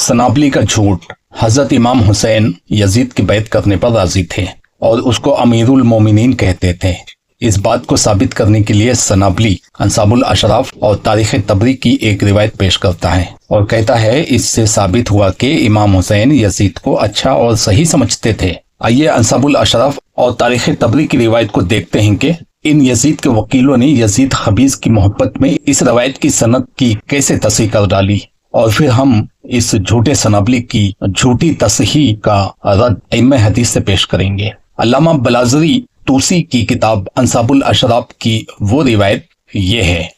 सनाबली का झूठ। हजरत इमाम हुसैन यजीद की बैत करने पर राजी थे और उसको अमीरुल मोमिनीन कहते थे। इस बात को साबित करने के लिए सनाबली अंसाबुल अशराफ और तारीख तबरी की एक रिवायत पेश करता है और कहता है, इससे साबित हुआ कि इमाम हुसैन यजीद को अच्छा और सही समझते थे। आइए अंसाबुल अशराफ और तारीख तबरी की रिवायत को देखते हैं कि इन यजीद के वकीलों ने यजीद खबीज की मोहब्बत में इस रवायत की सनद की कैसे तस्हीह कर डाली, और फिर हम इस झूठे सनाबली की झूठी तस्हीह का रद्द इल्म हदीस से पेश करेंगे। अल्लामा बलाजरी तूसी की किताब अंसाबुल अशराफ की वो रिवायत ये है,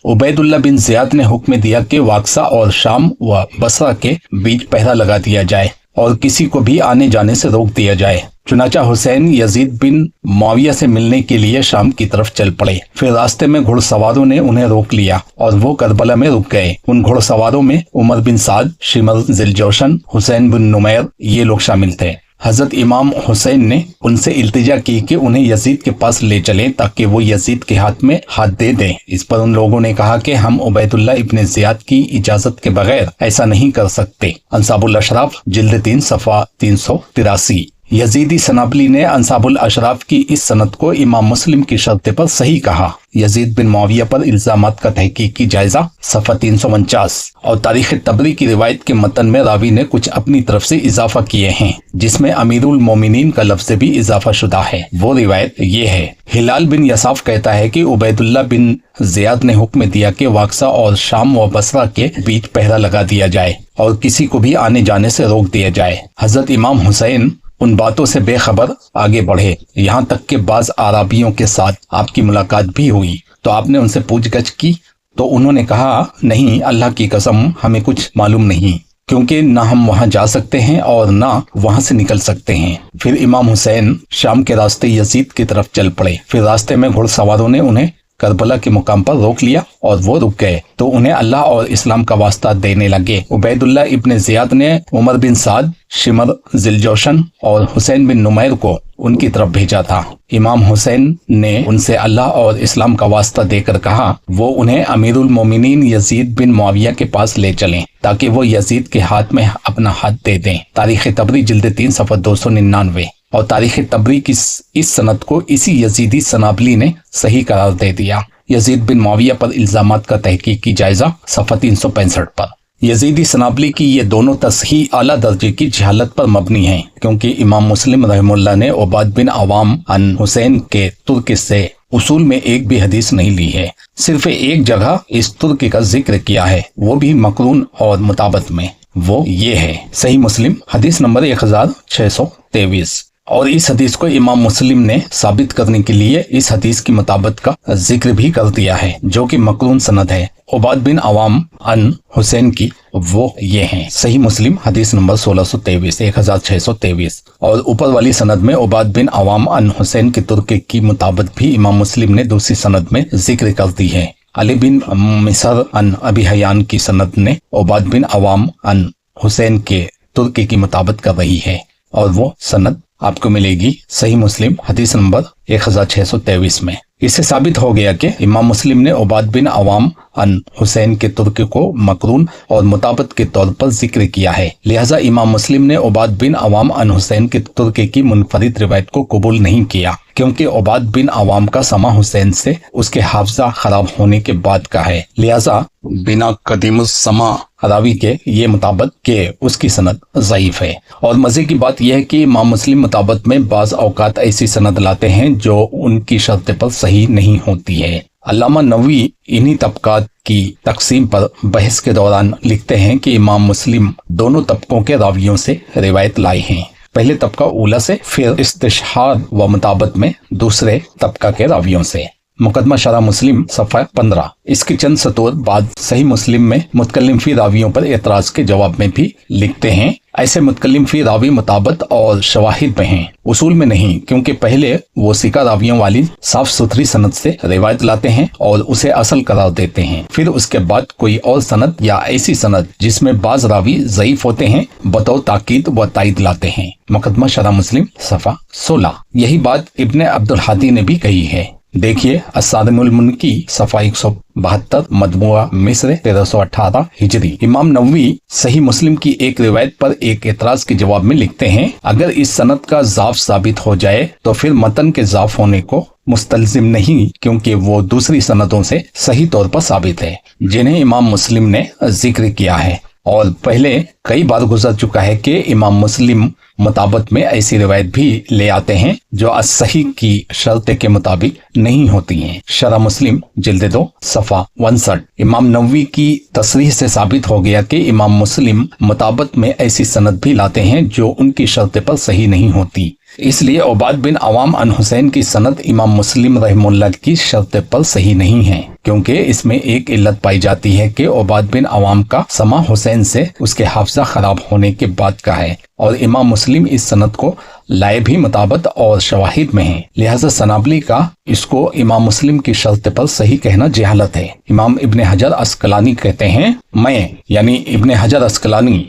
उबैदुल्लाह बिन ज़ियाद ने हुक्म दिया कि वाक्सा और शाम व बसरा के बीच पहरा लगा दिया जाए और किसी को भी आने जाने से रोक दिया जाए। चुनाचा हुसैन यजीद बिन मुआविया से मिलने के लिए शाम की तरफ चल पड़े। फिर रास्ते में घुड़सवारों ने उन्हें रोक लिया और वो करबला में रुक गए। उन घुड़सवारों में उमर बिन साद, शिमर जिलजोशन, हुसैन बिन नुमैर ये लोग शामिल थे। हजरत इमाम हुसैन ने उनसे इल्तिजा की कि उन्हें यजीद के पास ले चलें ताकि वो यजीद के हाथ में हाथ दे दें। इस पर उन लोगों ने कहा कि हम उबैदुल्लाह इब्ने ज़ियाद की इजाजत के बगैर ऐसा नहीं कर सकते। अंसाबुल अशराफ जिल्द 3 सफ़ा 383। यजीदी सनाबली ने अंसाबुल अशराफ की इस सनद को इमाम मुस्लिम की शर्त पर सही कहा। यजीद बिन मुआविया पर इल्जामात का तहकीकी जायजा सफ़ा 349। और तारीख तबरी की रिवायत के मतन में रावी ने कुछ अपनी तरफ से इजाफा किए हैं जिसमें अमीरुल मोमिनीन का लफ्ज भी इजाफा शुदा है। वो रिवायत ये है, हिलाल बिन यसाफ कहता है कि उबैदुल्लाह बिन ज़ियाद ने हुक्म दिया कि वाक्सा और शाम व बसरा के बीच पहरा लगा दिया जाए और किसी को भी आने जाने से रोक दिया जाए। हजरत इमाम हुसैन उन बातों से बेखबर आगे बढ़े, यहाँ तक कि बाज आराबियों के साथ आपकी मुलाकात भी हुई तो आपने उनसे पूछगछ की तो उन्होंने कहा, नहीं, अल्लाह की कसम हमें कुछ मालूम नहीं, क्योंकि ना हम वहां जा सकते हैं और ना वहां से निकल सकते हैं। फिर इमाम हुसैन शाम के रास्ते यजीद की तरफ चल पड़े। फिर रास्ते में घुड़सवारों ने उन्हें करबला के मुकाम पर रोक लिया और वो रुक गए तो उन्हें अल्लाह और इस्लाम का वास्ता देने लगे। उबैदुल्लाह इब्ने ज़ियाद ने उमर बिन साद, शिमर जिलजोशन और हुसैन बिन नुमैर को उनकी तरफ भेजा था। इमाम हुसैन ने उनसे अल्लाह और इस्लाम का वास्ता देकर कहा वो उन्हें अमीरुल मोमिनीन यजीद बिन मुआविया के पास ले चलें ताकि वो यजीद के हाथ में अपना हाथ दे दें। तारीख तबरी जिल्द 3 सफ़ा 299। और तारीख तबरी की इस सनद को इसी यजीदी सनाबली ने सही करार दे दिया। यजीद बिन मुआविया पर इल्जामात का तहकीकी जायजा सफ़ा 365 पर। यजीदी सनाबली की ये दोनों तस्हीह आला दर्जे की जहालत पर मबनी हैं, क्योंकि इमाम मुस्लिम रहमुल्लाह ने उबाद बिन अवाम अन हुसैन के तुर्क से उसूल में एक भी हदीस नहीं ली है। सिर्फ एक जगह इस तुर्क का जिक्र किया है, वो भी मकरून और मुताबत में। वो ये है, सही मुस्लिम हदीस नंबर 1623। और इस हदीस को इमाम मुस्लिम ने साबित करने के लिए इस हदीस की मुताबत का जिक्र भी कर दिया है जो कि मकरून सनद है। उबाद बिन अवाम अन हुसैन की वो ये हैं, सही मुस्लिम हदीस नंबर 1623। और ऊपर वाली सनद में उबाद बिन अवाम अन हुसैन के तुर्क की मुताबत भी इमाम मुस्लिम ने दूसरी सनद में जिक्र कर दी है। अली बिन मिसर अन अबी हयान की सनद ने उबाद बिन अवाम अन हुसैन के तुर्क की मुताबत कर रही है और वो सनद आपको मिलेगी सही मुस्लिम हदीस नंबर 1623 में। इससे साबित हो गया कि इमाम मुस्लिम ने उबाद बिन अवाम अन हुसैन के तुर्क को मकरून और मुताबत के तौर पर जिक्र किया है। लिहाजा इमाम मुस्लिम ने उबाद बिन अवाम अन हुसैन के तुर्क की मुनफरिद रिवायत को कबूल नहीं किया, क्योंकि उबाद बिन अवाम का समा हुसैन से उसके हाफजा खराब होने के बाद का है। लिहाजा बिना कदीमुस समा रावी के ये मुताबत के उसकी सनद ज़ईफ है। और मजे की बात यह है कि इमाम मुस्लिम मुताबत में बाज़ औकात ऐसी सनद लाते हैं जो उनकी शर्त पर सही नहीं होती है। अल्लामा नवी इन्हीं तबकात की तकसीम पर बहस के दौरान लिखते हैं कि इमाम मुस्लिम दोनों तबकों के रावियों से रिवायत लाए हैं। पहले तबका ऊला से, फिर इस्तिशहाद व मुताबत में दूसरे तबका के रावियों से। मुकदमा शरह मुस्लिम सफ़ा 15। इसके चंद सतूर बाद सही मुस्लिम में मुतकल्लिम फी रावियों पर एतराज के जवाब में भी लिखते हैं, ऐसे मुतकल्लिम फी रावी मुताबत और शवाहिद में हैं, उसूल में नहीं, क्योंकि पहले वो सिका रावियों वाली साफ सुथरी सनद से रिवायत लाते हैं और उसे असल करार देते हैं। फिर उसके बाद कोई और सनद या ऐसी सनद जिसमें बाज रावी ज़ईफ होते हैं बतौर ताकीद व तायद लाते हैं। मुकदमा शरह मुस्लिम सफ़ा 16। यही बात इब्ने अब्दुल हादी ने भी कही है। देखिए अस्सादिमुल मुनकी सफ़ा 172, मजमुआ मिस्र 1318 हिजरी। इमाम नववी सही मुस्लिम की एक रिवायत पर एक एतराज के जवाब में लिखते हैं, अगर इस सनद का ज़ाफ साबित हो जाए तो फिर मतन के ज़ाफ होने को मुस्तलजिम नहीं, क्योंकि वो दूसरी सनदों से सही तौर पर साबित है जिन्हें इमाम मुस्लिम ने जिक्र किया है। और पहले कई बार गुजर चुका है कि इमाम मुस्लिम मुताबिक में ऐसी रिवायत भी ले आते हैं जो as-सही की शर्त के मुताबिक नहीं होती हैं। शरह मुस्लिम जिल्द 2 सफ़ा 61। इमाम नववी की तसरीह से साबित हो गया कि इमाम मुस्लिम मुताबिक में ऐसी सनद भी लाते हैं जो उनकी शर्त पर सही नहीं होती। इसलिए उबाद बिन अवाम अन हुसैन की सनद इमाम मुस्लिम रहमुल्लाह की शर्त पर सही नहीं है, क्योंकि इसमें एक इल्लत पाई जाती है कि उबाद बिन अवाम का समा हुसैन से उसके हाफजा खराब होने के बाद का है, और इमाम मुस्लिम इस सनद को लाए भी मुताबत और शवाहिद में है। लिहाजा सनाबली का इसको इमाम मुस्लिम की शर्त पर सही कहना जहालत है। इमाम इब्ने हजर अस्कलानी कहते हैं,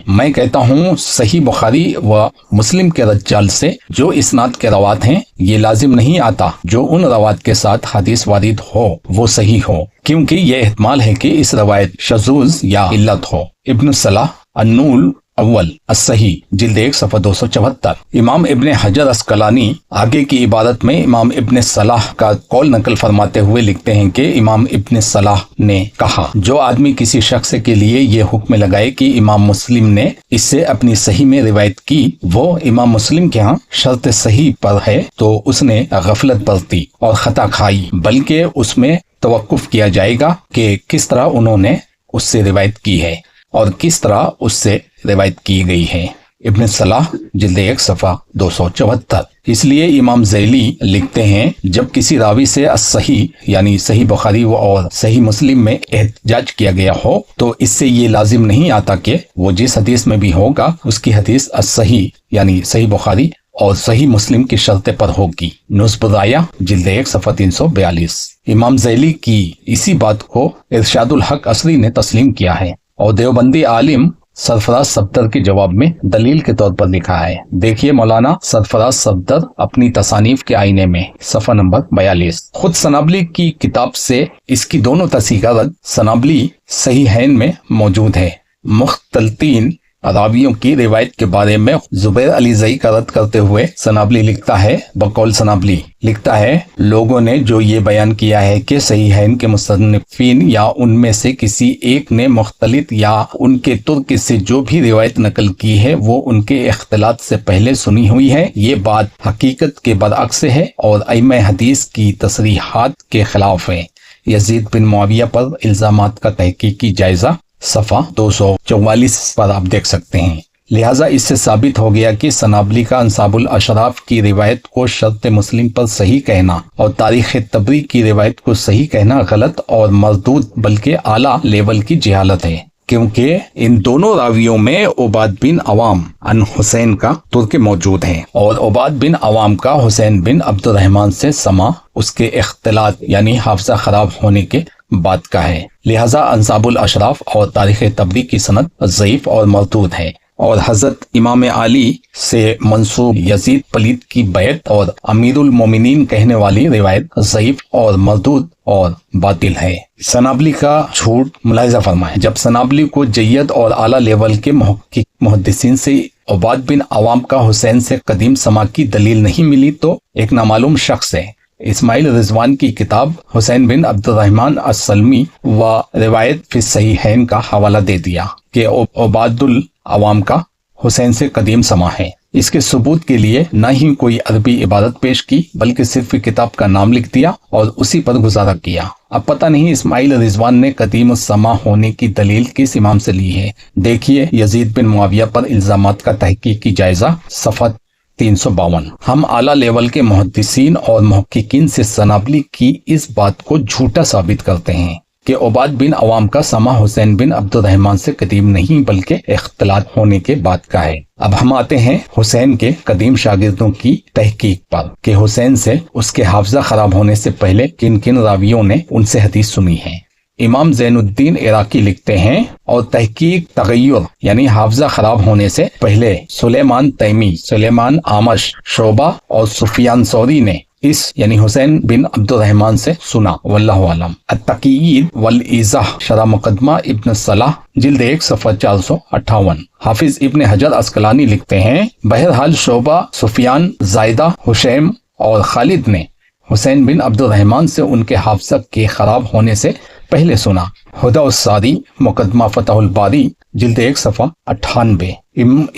मैं कहता हूँ सही बुखारी व मुस्लिम के रज्जाल से जो इसनाद के रवात हैं ये लाजिम नहीं आता जो उन रवात के साथ हदीस वारिद हो वो सही हो, क्योंकि ये एहतमाल है कि इस रवायत शज़ूज़ या इल्लत हो। इब्न सलाह अन्नूल अव्वल as-सही जिल्द 1 सफ़ा 274। इमाम इब्ने हजर अस्कलानी आगे की इबारत में इमाम इब्ने सलाह का कौल नकल फरमाते हुए लिखते हैं कि इमाम इब्ने सलाह ने कहा, जो आदमी किसी शख्स के लिए ये हुक्म लगाए कि इमाम मुस्लिम ने इससे अपनी सही में रिवायत की वो इमाम मुस्लिम के यहाँ शर्त सही पर है, तो उसने गफलत बरती और खता खाई, बल्कि उसमें तवक्कुफ किया जाएगा कि किस तरह उन्होंने उससे रिवायत की है और किस तरह उससे रिवायत की गई है। इब्न सलाह जिल्द 1 सफ़ा 274। इसलिए इमाम ज़ैली लिखते हैं, जब किसी रावी से as-सही यानी सही बुखारी और सही मुस्लिम में एहतजाज किया गया हो तो इससे ये लाजिम नहीं आता कि वो जिस हदीस में भी होगा उसकी हदीस as-सही यानी सही बुखारी और सही मुस्लिम की शर्त पर होगी। नुस्बुराया जिल्द 1 सफ़ा 342। इमाम ज़ैली की इसी बात को इरशादुल हक असरी ने तस्लीम किया है और देवबंदी आलिम सरफराज सफदर के जवाब में दलील के तौर पर लिखा है। देखिए मौलाना सरफराज सफदर अपनी तसानीफ के आईने में सफ़ा नंबर 42। खुद सनाबली की किताब से इसकी दोनों तसीगात सनाबली सहीहैन में मौजूद है। मुख्तलतीन रावियों की रिवायत के बारे में जुबैर अली ज़ई का रद्द करते हुए सनाबली लिखता है, बकौल सनाबली लिखता है, लोगों ने जो ये बयान किया है कि सहीहैन के मुसन्निफीन या उनमें से किसी एक ने मुख्तलित या उनके तुर्क से जो भी रिवायत नकल की है वो उनके इख्तिलात से पहले सुनी हुई है, ये बात हकीकत के बरअक्स है और अइम्मा हदीस की तसरीहात के खिलाफ है। यजीद बिन मुआविया पर इल्जामात का तहकीकी जायजा सफ़ा 244 पर आप देख सकते हैं। लिहाजा इससे साबित हो गया कि सनाबली का अंसाबुल अशराफ की रिवायत को शर्त मुस्लिम पर सही कहना और तारीख तबरी की रिवायत को सही कहना गलत और मरदूद बल्कि आला लेवल की जहालत है, क्योंकि इन दोनों रावियों में उबाद बिन अवाम अन हुसैन का तुर्क मौजूद है और उबाद बिन अवाम का हुसैन बिन अब्दुर्रहमान से समा उसके इख्तिलात यानी हाफजा खराब होने के बाद का है। लिहाजा अंसाबुल अशराफ और तारीख तबरी की सनद ज़ईफ और मरदूद है और हजरत इमाम आली से मंसूब यजीद पलीत की बैत और अमीरुल मोमिनीन कहने वाली रिवायत ज़ईफ और मरदूद और बातिल है। सनाबली का झूठ मुलाहिजा फरमाएं, जब सनाबली को जय्यद और आला लेवल के मुहद्दिसीन से उबाद बिन अवाम का हुसैन से कदीम समा की दलील नहीं मिली तो एक नामालूम शख्स है इस्माइल रिजवान की किताब हुसैन बिन अब्दुर्रहमान अस-सलमी व रिवायत फिर सहीहैन का हवाला दे दिया कि उबादुल अवाम का हुसैन से कदीम समा है। इसके सबूत के लिए न ही कोई अरबी इबारत पेश की बल्कि सिर्फ किताब का नाम लिख दिया और उसी पर गुजारा किया। अब पता नहीं इस्माइल रिजवान ने कदीम समा होने की दलील किस इमाम से ली है। देखिए यजीद बिन मुआविया पर इल्जामात का तहकीकी जायजा सफ़ा 352। हम आला लेवल के मुहद्दिसीन और मुहक्किकीन से सनाबली की इस बात को झूठा साबित करते हैं कि उबाद बिन अवाम का समा हुसैन बिन अब्दुर्रहमान से कदीम नहीं बल्कि इख्तिलात होने के बाद का है। अब हम आते हैं हुसैन के कदीम शागिर्दों की तहकीक पर कि हुसैन से उसके हाफजा खराब होने से पहले किन किन रावियों ने उनसे हदीस सुनी है। इमाम ज़ैनुद्दीन इराकी लिखते हैं, और तहकीक तगय्युर यानी हाफजा खराब होने से पहले सुलेमान तैमी, सुलेमान आमश, शोबा और सुफियान सौरी ने اس یعنی حسین بن عبد الرحمن سے سنا، واللہ عالم۔ التقیید والایضاح شرح مقدمہ ابن صلاح جلد 1 صفحہ 458۔ حافظ ابن حجر عسقلانی لکھتے ہیں بہرحال شعبہ، سفیان، زائدہ، حشیم اور خالد نے حسین بن عبد الرحمن سے ان کے حافظہ کے خراب ہونے سے پہلے سنا۔ ہدی الساری مقدمہ فتح الباری جلد 1 صفحہ 98۔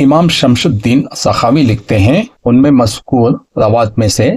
امام شمس الدین سخاوی لکھتے ہیں ان میں مذکور روات میں سے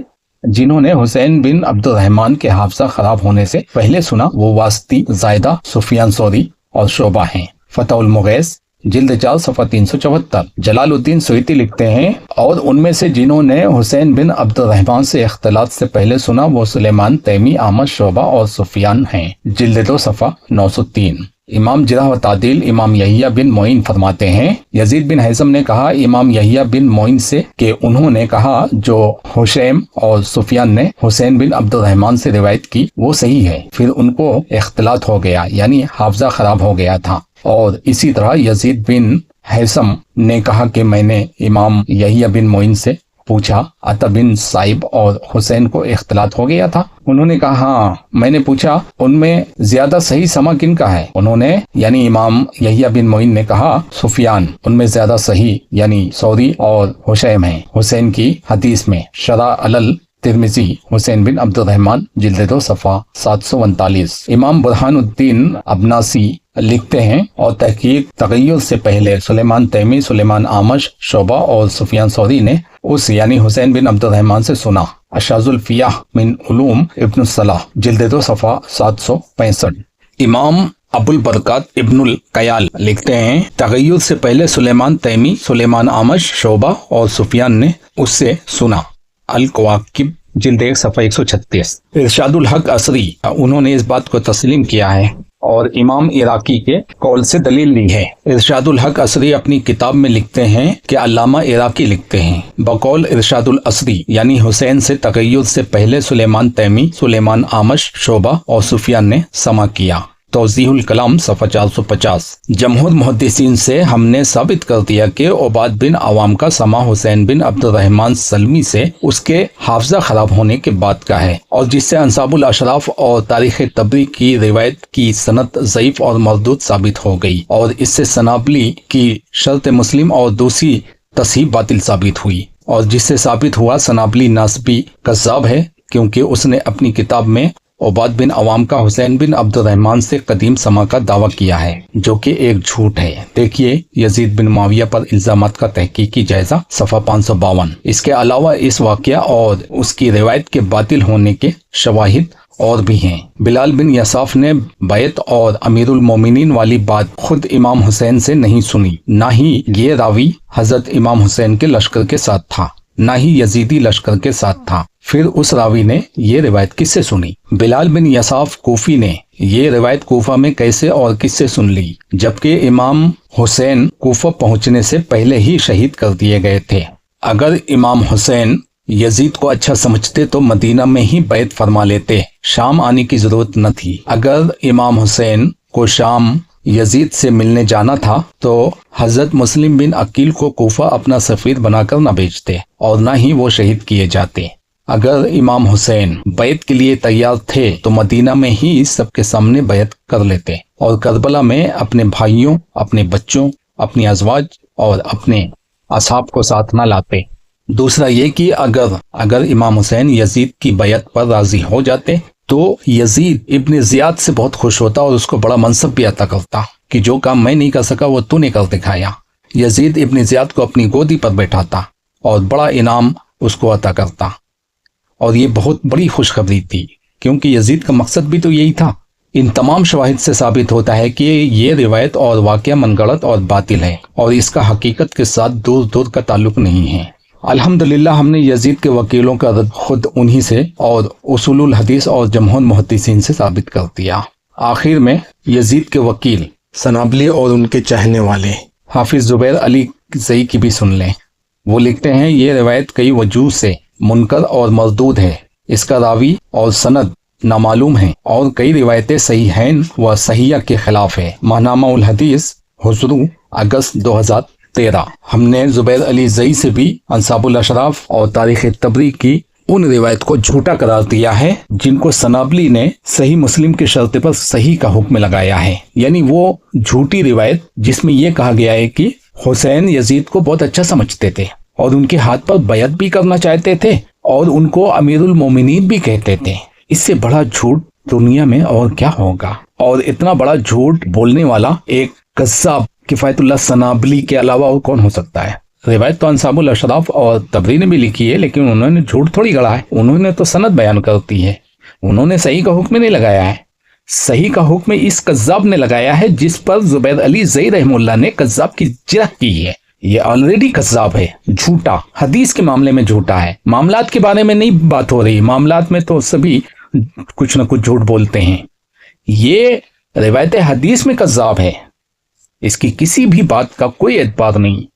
جنہوں نے حسین بن عبد الرحمن کے حافظہ خراب ہونے سے پہلے سنا وہ واسطی، زائدہ، سفیان ثوری اور شعبہ ہیں۔ فتح المغیث جلد 4 صفحہ 374۔ جلال الدین سیوطی لکھتے ہیں اور ان میں سے جنہوں نے حسین بن عبد الرحمن سے اختلاط سے پہلے سنا وہ سلیمان تیمی، احمد، شعبہ اور سفیان ہیں، جلد 2 صفحہ 903۔ امام جرح و تعدیل امام یحییٰ بن معین فرماتے ہیں یزید بن ہیثم نے کہا امام یحییٰ بن معین سے کہ انہوں نے کہا جو حشیم اور سفیان نے حسین بن عبد الرحمن سے روایت کی وہ صحیح ہے، پھر ان کو اختلاط ہو گیا یعنی حافظہ خراب ہو گیا تھا۔ اور اسی طرح یزید بن ہیثم نے کہا کہ میں نے امام یحییٰ بن معین سے پوچھا عطا بن صائب اور حسین کو اختلاط ہو گیا تھا؟ انہوں نے کہا ہاں۔ میں نے پوچھا ان میں زیادہ صحیح سما کن کا ہے؟ انہوں نے یعنی امام یحییٰ بن معین نے کہا سفیان۔ ان میں زیادہ صحیح یعنی ثوری اور حشیم ہیں حسین کی حدیث میں۔ شرح علل ترمذی حسین بن عبد الرحمن جلد 2 صفحہ 739۔ امام برہان الدین ابناسی لکھتے ہیں اور تحقیق تغیر سے پہلے سلیمان تیمی، سلیمان اعمش، شعبہ اور سفیان ثوری نے اس یعنی حسین بن عبد الرحمن سے سنا۔ اشاذ الفیاح من علوم ابن الصلاح جلد 2 صفحہ 765۔ امام ابو البرکات ابن القیال لکھتے ہیں تغیر سے پہلے سلیمان تیمی، سلیمان اعمش، شعبہ اور سفیان نے اس سے سنا۔ الکواکب جلد 1 صفحہ 136۔ ارشاد الحق عصری انہوں نے اس بات کو تسلیم کیا ہے اور امام عراقی کے قول سے دلیل لی ہے۔ ارشاد الحق عصری اپنی کتاب میں لکھتے ہیں کہ علامہ عراقی لکھتے ہیں بقول ارشاد العصری یعنی حسین سے تغیر سے پہلے سلیمان تیمی، سلیمان اعمش، شعبہ اور سفیان نے سما کیا۔ توضیح الکلام صفحہ 450۔ جمہور محدثین سے ہم نے ثابت کر دیا کہ عباد بن عوام کا سما حسین بن عبد الرحمن سلمی سے اس کے حافظہ خراب ہونے کے بعد کا ہے، اور جس سے انصاب الاشراف اور تاریخ طبری کی روایت کی سند ضعیف اور مردود ثابت ہو گئی، اور اس سے سنابلی کی شرط مسلم اور دوسری تصحیح باطل ثابت ہوئی، اور جس سے ثابت ہوا سنابلی ناسبی کذاب ہے کیونکہ اس نے اپنی کتاب میں عباد بن عوام کا حسین بن عبد الرحمن سے قدیم سما کا دعویٰ کیا ہے جو کہ ایک جھوٹ ہے۔ دیکھیے یزید بن معاویہ پر الزامات کا تحقیقی جائزہ صفحہ 552۔ اس کے علاوہ اس واقعہ اور اس کی روایت کے باطل ہونے کے شواہد اور بھی ہیں۔ بلال بن یساف نے بیعت اور امیر المومنین والی بات خود امام حسین سے نہیں سنی، نہ ہی یہ راوی حضرت امام حسین کے لشکر کے ساتھ تھا، نہ ہی یزیدی لشکر کے ساتھ تھا۔ پھر اس راوی نے یہ روایت کس سے سنی؟ بلال بن یساف کوفی نے یہ روایت کوفہ میں کیسے اور کس سے سن لی جبکہ امام حسین کوفہ پہنچنے سے پہلے ہی شہید کر دیے گئے تھے؟ اگر امام حسین یزید کو اچھا سمجھتے تو مدینہ میں ہی بیعت فرما لیتے، شام آنے کی ضرورت نہ تھی۔ اگر امام حسین کو شام یزید سے ملنے جانا تھا تو حضرت مسلم بن عقیل کو کوفہ اپنا سفیر بنا کر نہ بھیجتے اور نہ ہی وہ شہید کیے جاتے۔ اگر امام حسین بیعت کے لیے تیار تھے تو مدینہ میں ہی سب کے سامنے بیعت کر لیتے اور کربلا میں اپنے بھائیوں، اپنے بچوں، اپنی ازواج اور اپنے اصحاب کو ساتھ نہ لاتے۔ دوسرا یہ کہ اگر امام حسین یزید کی بیعت پر راضی ہو جاتے تو یزید ابن زیاد سے بہت خوش ہوتا اور اس کو بڑا منصب بھی عطا کرتا کہ جو کام میں نہیں کر سکا وہ تو نے کر دکھایا۔ یزید ابن زیاد کو اپنی گودی پر بیٹھاتا اور بڑا انعام اس کو عطا کرتا، اور یہ بہت بڑی خوشخبری تھی کیونکہ یزید کا مقصد بھی تو یہی تھا۔ ان تمام شواہد سے ثابت ہوتا ہے کہ یہ روایت اور واقعہ من گڑت اور باطل ہے اور اس کا حقیقت کے ساتھ دور دور کا تعلق نہیں ہے۔ الحمدللہ ہم نے یزید کے وکیلوں کا رد خود انہی سے اور اصول الحدیث اور جمہور محدثین سے ثابت کر دیا۔ آخر میں یزید کے وکیل سنابلی اور ان کے چاہنے والے حافظ زبیر علی زئی کی بھی سن لیں۔ وہ لکھتے ہیں یہ روایت کئی وجوہ سے منکر اور مردود ہے، اس کا راوی اور سند نامعلوم ہیں، اور کئی روایتیں صحیحین و صحیحہ کے خلاف ہے۔ ماہنامہ الحدیث حضرو اگست 2013۔ ہم نے زبیر علی زئی سے بھی انصاب الاشراف اور تاریخ طبری کی उन रिवायत को झूठा करार दिया है जिनको सनाबली ने सही मुस्लिम के शर्त पर सही का हुक्म लगाया है। यानी वो झूठी रिवायत जिसमें ये कहा गया है कि हुसैन यजीद को बहुत अच्छा समझते थे और उनके हाथ पर बैत भी करना चाहते थे और उनको अमीरुल मोमिनीन भी कहते थे। इससे बड़ा झूठ दुनिया में और क्या होगा। और इतना बड़ा झूठ बोलने वाला एक कज़्ज़ाब किफ़ायतुल्लाह सनाबली के अलावा और कौन हो सकता है। रिवायत तो अंसाबुल अशराफ और तबरी ने भी लिखी है, लेकिन उन्होंने झूठ थोड़ी गढ़ा है। उन्होंने तो सनद बयान करती है, उन्होंने सही का हुक्म नहीं लगाया है। सही का हुक्म इस कज़्ज़ाब ने लगाया है जिस पर जुबैर अली ज़ई रहमुल्लाह ने कज़्ज़ाब की जिरह की है। ये ऑलरेडी कज़्ज़ाब है, झूठा, हदीस के मामले में झूठा है। मामलात के बारे में नहीं बात हो रही, मामलात में तो सभी कुछ न कुछ झूठ बोलते हैं। ये रिवायत हदीस में कज़्ज़ाब है, इसकी किसी भी बात का कोई एतबार नहीं।